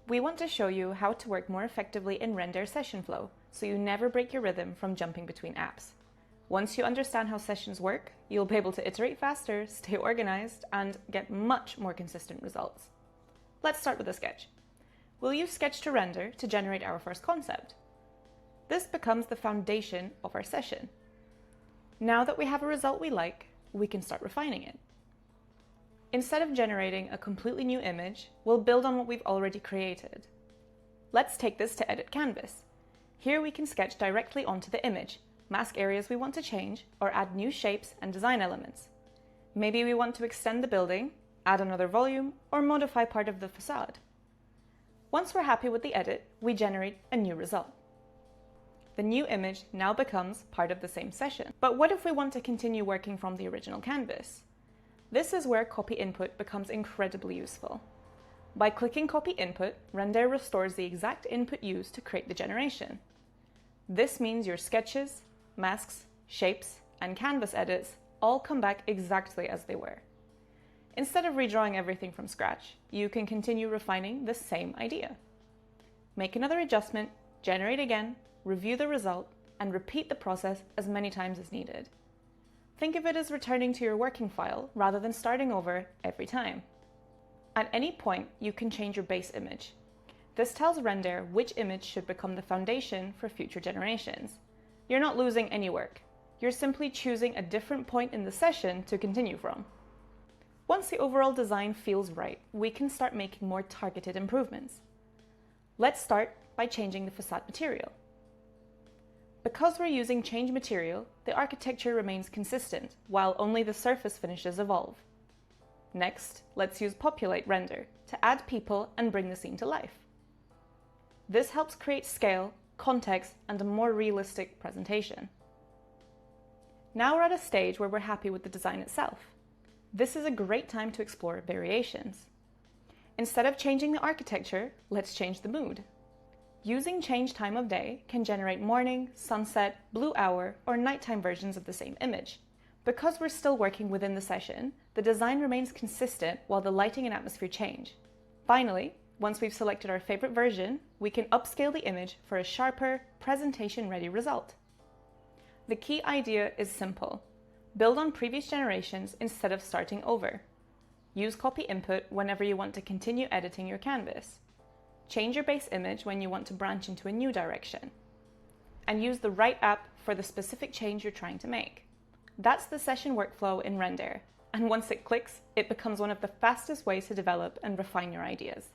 We want to show you how to work more effectively in Rendair session flow, so you never break your rhythm from jumping between apps. Once you understand how sessions work, you'll be able to iterate faster, stay organized, and get much more consistent results. Let's start with a sketch. We'll use Sketch to Render to generate our first concept. This becomes the foundation of our session. Now that we have a result we like, we can start refining it. Instead of generating a completely new image, we'll build on what we've already created. Let's take this to Edit Canvas. Here we can sketch directly onto the image, mask areas we want to change, or add new shapes and design elements. Maybe we want to extend the building, add another volume, or modify part of the facade. Once we're happy with the edit, we generate a new result. The new image now becomes part of the same session. But what if we want to continue working from the original canvas? This is where copy input becomes incredibly useful. By clicking copy input, Rendair restores the exact input used to create the generation. This means your sketches, masks, shapes, and canvas edits all come back exactly as they were. Instead of redrawing everything from scratch, you can continue refining the same idea. Make another adjustment, generate again, review the result, and repeat the process as many times as needed. Think of it as returning to your working file rather than starting over every time. At any point, you can change your base image. This tells Rendair which image should become the foundation for future generations. You're not losing any work. You're simply choosing a different point in the session to continue from. Once the overall design feels right, we can start making more targeted improvements. Let's start by changing the facade material. Because we're using change material, the architecture remains consistent, while only the surface finishes evolve. Next, let's use Populate Render to add people and bring the scene to life. This helps create scale, context, and a more realistic presentation. Now we're at a stage where we're happy with the design itself. This is a great time to explore variations. Instead of changing the architecture, let's change the mood. Using change time of day can generate morning, sunset, blue hour, or nighttime versions of the same image. Because we're still working within the session, the design remains consistent while the lighting and atmosphere change. Finally, once we've selected our favorite version, we can upscale the image for a sharper, presentation-ready result. The key idea is simple. Build on previous generations instead of starting over. Use copy input whenever you want to continue editing your canvas. Change your base image when you want to branch into a new direction. And use the right app for the specific change you're trying to make. That's the session workflow in Rendair, and once it clicks, it becomes one of the fastest ways to develop and refine your ideas.